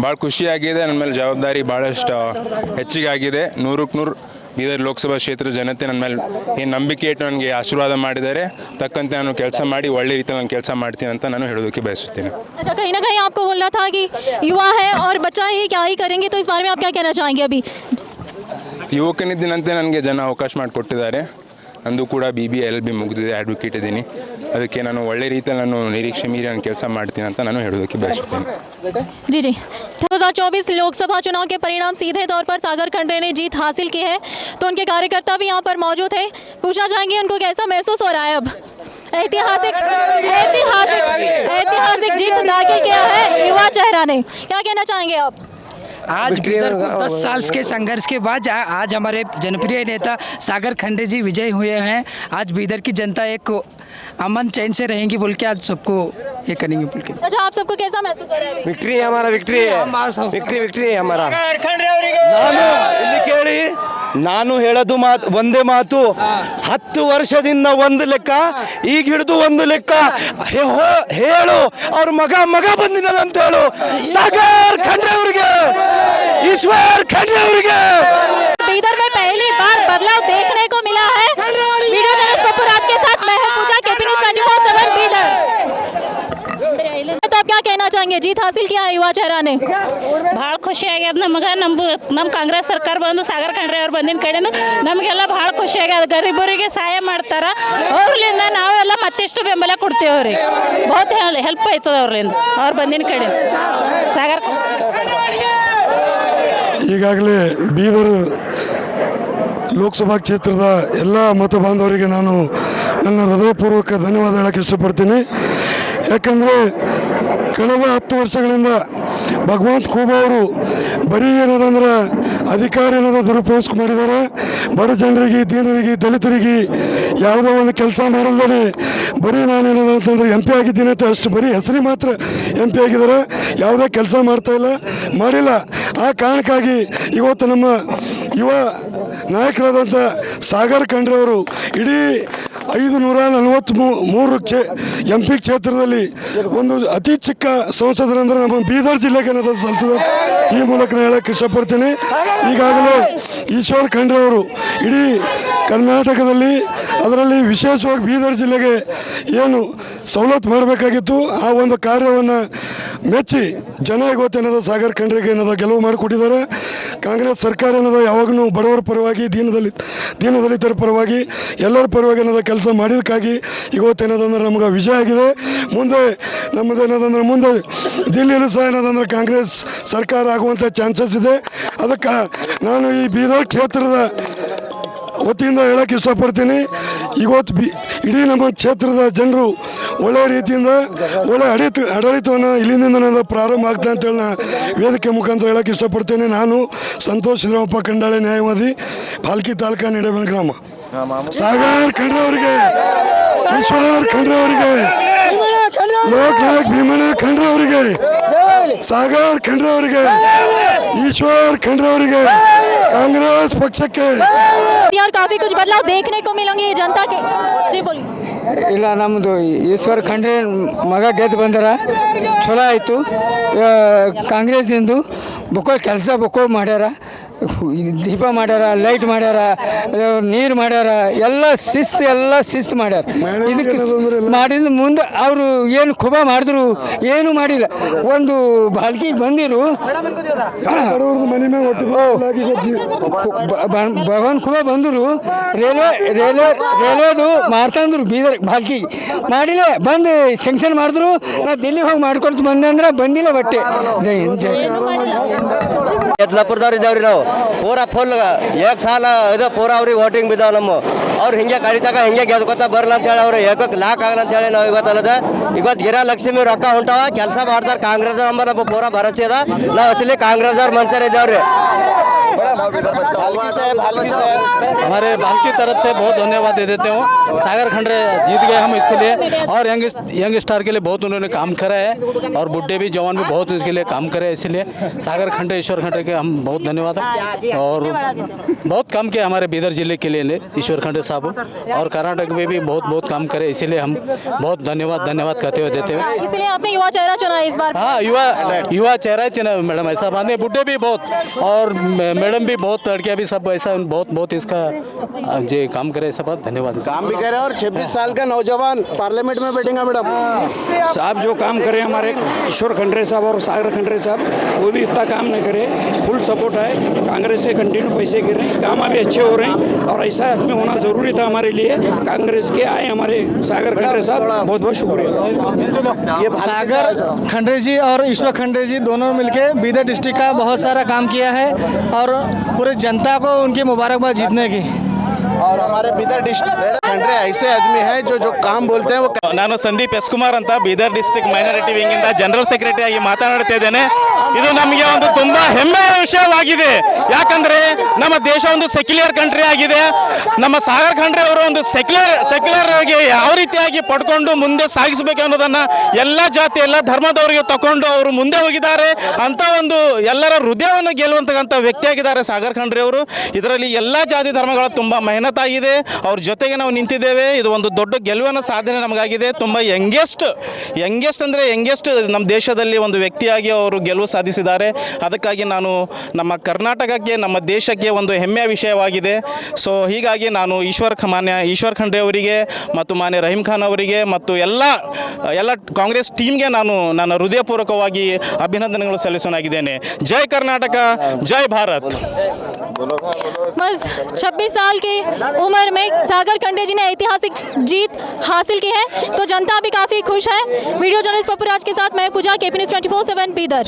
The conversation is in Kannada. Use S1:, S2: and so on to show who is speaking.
S1: ಭಾಳ ಖುಷಿಯಾಗಿದೆ. ನನ್ನ ಮೇಲೆ ಜವಾಬ್ದಾರಿ ಭಾಳಷ್ಟು ಹೆಚ್ಚಿಗೆ ಆಗಿದೆ. 100ಕ್ಕೆ 100 ಬೀದರ್ ಲೋಕಸಭಾ ಕ್ಷೇತ್ರ ಜನತೆ ನನ್ನ ಮೇಲೆ ಏನು ನಂಬಿಕೆ ಇಟ್ಟು ನನಗೆ ಆಶೀರ್ವಾದ ಮಾಡಿದ್ದಾರೆ. ತಕ್ಕಂತೆ ನಾನು ಕೆಲಸ ಮಾಡಿ ಒಳ್ಳೆ ರೀತಿಯಲ್ಲಿ ನಾನು ಕೆಲಸ ಮಾಡ್ತೀನಿ ಅಂತ ನಾನು ಹೇಳೋದಕ್ಕೆ ಬಯಸುತ್ತೇನೆ.
S2: अच्छा, कहीं ना कहीं आपको बोलना था कि युवा है और बच्चा ही क्या ही करेंगे, तो इस बारे में आप क्या कहना चाहेंगे अभी?
S1: ಯುವಕನಿದ್ದಿನಂತೆ ನನಗೆ ಜನ ಅವಕಾಶ ಮಾಡಿಕೊಟ್ಟಿದ್ದಾರೆ. ನಂದು ಕೂಡ BBA LLB ಮುಗಿದಿದೆ, ಅಡ್ವೊಕೇಟ್ ಇದ್ದೀನಿ. ಅದಕ್ಕೆ ನಾನು ಒಳ್ಳೆ ರೀತಿಯಲ್ಲಿ ನಾನು ನಿರೀಕ್ಷೆ ಮೀರಿ ನಾನು ಕೆಲಸ ಮಾಡ್ತೀನಿ ಅಂತ ನಾನು ಹೇಳೋದಕ್ಕೆ ಬಯಸುತ್ತೇನೆ.
S2: जी जी 2024 लोकसभा चुनाव के परिणाम सीधे तौर पर सागर खंडरे ने जीत हासिल की है, तो उनके कार्यकर्ता भी यहाँ पर मौजूद है. पूछना चाहेंगे उनको कैसा महसूस हो रहा है अब? ऐतिहासिक ऐतिहासिक ऐतिहासिक जीत दागी किया है युवा चेहरा ने, क्या कहना चाहेंगे आप?
S3: आज बीदर को 10 साल के संघर्ष के बाद आज हमारे जनप्रिय नेता सागर खंडरे जी विजय हुए हैं. आज बीदर की जनता एक अमन चैन से रहेंगी बोल के आज सबको ये करेंगे बोल के.
S2: अच्छा, आप सबको कैसा महसूस हो रहा है?
S4: विक्ट्री हमारा विक्ट्री है, विक्ट्री है हमारा. ಇಲ್ಲಿ ಕೇಳಿ, ನಾನು ಹೇಳೋದು ಒಂದೇ ಮಾತು. 10 ವರ್ಷದಿಂದ ಒಂದು ಲೆಕ್ಕ, ಈಗ ಹಿಡಿದು ಒಂದು ಲೆಕ್ಕ. ಹೇಳು ಅವ್ರ ಮಗ ಬಂದಿದ್ದಾನೆ ಅಂತ ಹೇಳು. ಸಾಗರ್ ಖಂಡ್ರೆ ಅವರಿಗೆ, ईश्वर खंडरे ಅವರಿಗೆ.
S2: बीदर में पहली बार बदलाव देखने को मिला है. वीडियो जर्नलिस्ट पप्पू राज के साथ मैं हूं पूजा, केपी न्यूज़ 24/7 बीदर. तो आप क्या कहना चाहेंगे, जीत हासिल किया है युवा चेहरा ने?
S5: ಭಾಳ ಖುಷಿ ಆಗ್ಯದ ನಮಗೆ. ನಮ್ಮ ಕಾಂಗ್ರೆಸ್ ಸರ್ಕಾರ ಬಂದು ಸಾಗರ್ ಖಂಡ್ರೆ ಅವ್ರು ಬಂದಿನ ಕಡೆಯಿಂದ ನಮಗೆಲ್ಲ ಭಾಳ ಖುಷಿ ಆಗ್ಯದ. ಗರೀಬರಿಗೆ ಸಹಾಯ ಮಾಡ್ತಾರೆ. ಅವ್ರಲಿಂದ ನಾವೆಲ್ಲ ಮತ್ತಿಷ್ಟು ಬೆಂಬಲ ಕೊಡ್ತೀವಿ ಅವ್ರಿಗೆ. ಬಹುತ್ ಹೆಲ್ಪ್ ಆಯ್ತದ ಅವ್ರಲಿಂದ, ಅವ್ರು ಬಂದಿನ ಕಡೆಯಿಂದ ಸಾಗರ್.
S6: ಈಗಾಗಲೇ ಬೀದರ್ ಲೋಕಸಭಾ ಕ್ಷೇತ್ರದ ಎಲ್ಲ ಮತ ಬಾಂಧವರಿಗೆ ನಾನು ನನ್ನ ಹೃದಯಪೂರ್ವಕ ಧನ್ಯವಾದ ಹೇಳಕ್ಕೆ ಇಷ್ಟಪಡ್ತೀನಿ. ಯಾಕಂದರೆ ಕಳೆದ 10 ವರ್ಷಗಳಿಂದ ಭಗವಂತ ಖೂಬಾ ಅವರು ಬರೀ ಏನದಂದ್ರೆ ಅಧಿಕಾರ ಏನದ ದುರುಪಯೋಗ ಮಾಡಿದ್ದಾರೆ. ಬಡ ಜನರಿಗೆ, ದೀನರಿಗೆ, ದಲಿತರಿಗೆ ಯಾವುದೋ ಒಂದು ಕೆಲಸ ಮಾಡಲ್ದೇ ಬರೀ ನಾನೇನದ ಅಂತಂದ್ರೆ MP ಆಗಿದ್ದೀನಿ ಅಂತ ಅಷ್ಟು ಬರೀ ಹೆಸರಿ ಮಾತ್ರ MP ಆಗಿದ್ದಾರೆ. ಯಾವುದೇ ಕೆಲಸ ಮಾಡ್ತಾಯಿಲ್ಲ, ಮಾಡಿಲ್ಲ. ಆ ಕಾರಣಕ್ಕಾಗಿ ಇವತ್ತು ನಮ್ಮ ಯುವ ನಾಯಕರಾದಂಥ ಸಾಗರ್ ಖಂಡ್ರೆ ಅವರು ಇಡೀ 543 MP ಕ್ಷೇತ್ರದಲ್ಲಿ ಒಂದು ಅತಿ ಚಿಕ್ಕ ಸಂಸದರಂದ್ರೆ ನಮ್ಮ ಬೀದರ್ ಜಿಲ್ಲೆಗೆ ಅನ್ನೋದು ಸಲ್ತದೆ. ಈ ಮೂಲಕ ಹೇಳಕ್ಕೆ ಇಷ್ಟಪಡ್ತೀನಿ. ಈಗಾಗಲೇ ಈಶ್ವರ್ ಖಂಡ್ರೆ ಅವರು ಇಡೀ ಕರ್ನಾಟಕದಲ್ಲಿ, ಅದರಲ್ಲಿ ವಿಶೇಷವಾಗಿ ಬೀದರ್ ಜಿಲ್ಲೆಗೆ ಏನು ಸವಲತ್ತು ಮಾಡಬೇಕಾಗಿತ್ತು ಆ ಒಂದು ಕಾರ್ಯವನ್ನು ಮೆಚ್ಚಿ ಜನ ಇವತ್ತೇನದ ಸಾಗರ್ ಖಂಡ್ರೆಗೆ ಏನದ ಗೆಲುವು ಮಾಡಿಕೊಟ್ಟಿದ್ದಾರೆ. ಕಾಂಗ್ರೆಸ್ ಸರ್ಕಾರ ಏನದ ಯಾವಾಗಲೂ ಬಡವರ ಪರವಾಗಿ, ದೀನದಲಿತರ ಪರವಾಗಿ, ಎಲ್ಲರ ಪರವಾಗಿ ಏನದ ಕೆಲಸ ಮಾಡಿದಕ್ಕಾಗಿ ಇವತ್ತೇನದಂದ್ರೆ ನಮ್ಗೆ ವಿಜಯ ಆಗಿದೆ. ಮುಂದೆ ನಮ್ಮದೇನದಂದ್ರೆ ಮುಂದೆ ದಿಲ್ಲಿಯಲ್ಲೂ ಸಹ ಏನದಂದ್ರೆ ಕಾಂಗ್ರೆಸ್ ಸರ್ಕಾರ ಆಗುವಂಥ ಚಾನ್ಸಸ್ ಇದೆ. ಅದಕ್ಕೆ ನಾನು ಈ ಬೀದರ್ ಕ್ಷೇತ್ರದ ವತಿಯಿಂದ ಹೇಳಕ್ಕೆ ಇಷ್ಟಪಡ್ತೀನಿ. ಇವತ್ತು ಇಡೀ ನಮ್ಮ ಕ್ಷೇತ್ರದ ಜನರು ಒಳ್ಳೆಯ ರೀತಿಯಿಂದ ಒಳ್ಳೆಯ ಆಡಳಿತವನ್ನು ಇಲ್ಲಿಂದ ಪ್ರಾರಂಭ ಆಗ್ತಾ ಅಂತೇಳಿ ನಾನು ವೇದಿಕೆ ಮುಖಾಂತರ ಹೇಳಕ್ಕೆ ಇಷ್ಟಪಡ್ತೇನೆ. ನಾನು ಸಂತೋಷ್ ಶ್ರೀರಾಮಪ್ಪ ಕಂಡಾಳೆ, ನ್ಯಾಯವಾದಿ, ಪಾಲ್ಕಿ ತಾಲೂಕಾ ನಿಡಬೆನ್ ಗ್ರಾಮ. ಸಾಗರ್ ಖಂಡ್ರೆ ಅವರಿಗೆ, ಈಶ್ವರ್ ಖಂಡ್ರೆ ಅವರಿಗೆ, ಲೋಕನಾಯಕ್ ಭೀಮಣ್ಣ ಖಂಡ್ರೆ ಅವರಿಗೆ, ಸಾಗರ್ ಖಂಡ್ರೆ ಅವರಿಗೆ, ಈಶ್ವರ್ ಖಂಡ್ರೆ ಅವರಿಗೆ, कांग्रेस पक्ष के
S2: यार काफी कुछ बदलाव देखने को मिलेंगे जनता के. जी बोलिए.
S3: ಇಲ್ಲ, ನಮ್ಮದು ಈಶ್ವರ್ ಖಂಡ್ರೆ ಮಗ ಗೆದ್ದು ಬಂದಾರ, ಚಲೋ ಆಯಿತು. ಕಾಂಗ್ರೆಸ್ಸಿಂದು ಬೊಕ್ಕೋ ಕೆಲಸ ಮಾಡ್ಯಾರ. ದೀಪ ಮಾಡ್ಯಾರ, ಲೈಟ್ ಮಾಡ್ಯಾರ, ನೀರು ಮಾಡ್ಯಾರ, ಎಲ್ಲ ಶಿಸ್ತು ಮಾಡ್ಯಾರ. ಇದಕ್ಕೆ ಮಾಡಿದ ಮುಂದೆ ಅವರು ಏನು ಖುಬಾ ಮಾಡಿದ್ರು ಏನೂ ಮಾಡಿಲ್ಲ. ಒಂದು ಬಾಲ್ಕಿಗೆ ಬಂದಿರು ಭಗವಾನ್ ಖುಬಾ ಬಂದರು, ರೇಲ್ವೆದು ಮಾಡ್ತಂದ್ರು ಬೀದರ್ ಬಾಲ್ಕಿಗೆ ಮಾಡಿಲ್ಲ. ಬಂದು ಸೆಂಕ್ಷನ್ ಮಾಡಿದ್ರು. ನಾ ದಿಲ್ಲಿಗೆ ಹೋಗಿ ಮಾಡ್ಕೊಳ್ತು ಬಂದೆ ಅಂದ್ರೆ ಬಂದಿಲ್ಲ. ಬಟ್ಟೆ ಜೈ ಜೈ
S4: ಯತ್ಲಾಪುರದವ್ರು ಇದ್ದಾವ್ರಿ. ನಾವು ಪೂರಾ ಫುಲ್ 1 ಸಾಲ ಇದು ಪೂರಾ ಅವ್ರಿಗೆ ವೋಟಿಂಗ್ ಬಿದ್ದಾವೆ. ನಮ್ಮ ಅವ್ರು ಹಿಂಗೆ ಕಡಿತಾಗ ಹಿಂಗೆ ಗೆದ್ಕೊತಾ ಬರಲ್ಲ ಅಂತ ಹೇಳಿ ಅವ್ರು ಏಕಕ್ಕೆ ಲಾಕ್ ಆಗಲ್ಲ ಅಂತ ಹೇಳಿ ನಾವು ಇವತ್ತು ಗಿರಾಲಕ್ಷ್ಮಿ ರೊಕ್ಕ ಹೊಂಟಾವ, ಕೆಲಸ ಮಾಡ್ತಾರೆ. ಕಾಂಗ್ರೆಸ್ ನಮ್ಮ ಪೂರಾ ಭರವಸೆ ಅದ. ನಾವು ಅಸಲಿ ಕಾಂಗ್ರೆಸ್ದವ್ರ ಮನುಷ್ಯರು ಇದ್ದಾವ್ರಿ.
S7: हमारे बाल की तरफ से बहुत धन्यवाद दे देते हूँ। सागर खंडरे जीत गए हम इसके लिए, और यंग स्टार के लिए बहुत उन्होंने काम करा है, और बुढ़े भी जवान भी बहुत इसके लिए काम करे, इसलिए सागर खंडरे ईश्वर खंडरे के हम बहुत धन्यवाद है। और बहुत काम किया हमारे बीदर जिले के लिए ईश्वर खंडरे साहब, और कर्नाटक में भी बहुत काम करे, इसीलिए हम बहुत धन्यवाद कहते हुए देते हैं।
S2: इसलिए आपने युवा चेहरा चुना इस बार।
S7: हाँ, युवा चेहरा चुना मैडम, ऐसा बात नहीं, बुढ़े भी बहुत और मैडम भी बहुत, लड़कियाँ भी सब ऐसा बहुत इसका जो काम करे, ऐसा बात धन्यवाद
S8: काम भी करे। और 26 साल का नौजवान पार्लियामेंट में बैठेगा मैडम।
S3: साहब जो काम करे हमारे ईश्वर खंडरे साहब और सागर खंडरे साहब, कोई भी इतना काम नहीं करे, फुल सपोर्ट है। कांग्रेस से कंटिन्यू पैसे गिर रहे हैं, काम अभी अच्छे हो रहे हैं, और ऐसा आदमी होना ज़रूरी था हमारे लिए। कांग्रेस के आए हमारे सागर खंडरे साहब, बहुत बहुत शुक्रिया।
S8: ये
S9: सागर खंडरे जी और ईश्वर खंडरे जी दोनों मिलके बीदर डिस्ट्रिक्ट का बहुत सारा काम किया है, और पूरे जनता को उनकी मुबारकबाद जीतने की।
S8: और हमारे बीदर डिस्ट्रिक्ट खंडरे ऐसे आदमी हैं जो काम बोलते हैं वो।
S10: ನಾನು ಸಂದೀಪ್ ಎಸ್ ಕುಮಾರ್ ಅಂತ ಬೀದರ್ ಡಿಸ್ಟ್ರಿಕ್ಟ್ ಮೈನಾರಿಟಿ ವಿಂಗಿಂದ ಜನರಲ್ ಸೆಕ್ರೆಟರಿ ಆಗಿ ಮಾತನಾಡ್ತಾ ಇದ್ದೇನೆ. ಇದು ನಮಗೆ ಒಂದು ತುಂಬಾ ಹೆಮ್ಮೆಯ ವಿಷಯವಾಗಿದೆ. ಯಾಕಂದ್ರೆ ನಮ್ಮ ದೇಶ ಒಂದು ಸೆಕ್ಯುಲರ್ ಕಂಟ್ರಿ ಆಗಿದೆ. ನಮ್ಮ ಸಾಗರ್ ಖಂಡ್ರೆ ಅವರು ಒಂದು ಸೆಕ್ಯುಲರ್ ಆಗಿ ಯಾವ ರೀತಿಯಾಗಿ ಪಡ್ಕೊಂಡು ಮುಂದೆ ಸಾಗಿಸಬೇಕು ಅನ್ನೋದನ್ನ ಎಲ್ಲ ಜಾತಿ ಎಲ್ಲ ಧರ್ಮದವರಿಗೆ ತಕೊಂಡು ಅವರು ಮುಂದೆ ಹೋಗಿದ್ದಾರೆ ಅಂತ ಒಂದು ಎಲ್ಲರ ಹೃದಯವನ್ನು ಗೆಲ್ಲುವಂತಕ್ಕಂಥ ವ್ಯಕ್ತಿಯಾಗಿದ್ದಾರೆ ಸಾಗರ್ ಖಂಡ್ರೆ ಅವರು. ಇದರಲ್ಲಿ ಎಲ್ಲ ಜಾತಿ ಧರ್ಮಗಳ ತುಂಬಾ ಮೆಹನತ್ತಾಗಿದೆ, ಅವ್ರ ಜೊತೆಗೆ ನಾವು ನಿಂತಿದ್ದೇವೆ. ಇದು ಒಂದು ದೊಡ್ಡ ಗೆಲುವಿನ ಸಾಧನೆ ನಮಗಾಗಿದೆ. ತುಂಬ ಯಂಗೆಸ್ಟ್ ಅಂದರೆ ಯಂಗೆಸ್ಟ್ ನಮ್ಮ ದೇಶದಲ್ಲಿ ಒಂದು ವ್ಯಕ್ತಿಯಾಗಿ ಅವರು ಗೆಲುವು ಸಾಧಿಸಿದ್ದಾರೆ. ಅದಕ್ಕಾಗಿ ನಾನು ನಮ್ಮ ಕರ್ನಾಟಕಕ್ಕೆ ನಮ್ಮ ದೇಶಕ್ಕೆ ಒಂದು ಹೆಮ್ಮೆಯ ವಿಷಯವಾಗಿದೆ. ಸೊ ಹೀಗಾಗಿ ನಾನು ಮಾನ್ಯ ಈಶ್ವರ್ ಖಂಡ್ರೆ ಅವರಿಗೆ ಮತ್ತು ಮಾನ್ಯ ರಹೀಂ ಖಾನ್ ಅವರಿಗೆ ಮತ್ತು ಎಲ್ಲ ಕಾಂಗ್ರೆಸ್ ಟೀಮ್ಗೆ ನಾನು ನನ್ನ ಹೃದಯಪೂರ್ವಕವಾಗಿ ಅಭಿನಂದನೆಗಳು ಸಲ್ಲಿಸೋನಾಗಿದ್ದೇನೆ. ಜೈ ಕರ್ನಾಟಕ, ಜೈ ಭಾರತ್.
S2: बस 26 साल की उम्र में सागर खंडरे जी ने ऐतिहासिक जीत हासिल की है, तो जनता भी काफ़ी खुश है। वीडियो जर्नलिस्ट पप्पू राज के साथ मैं पूजा, KP News 24/7 बीदर।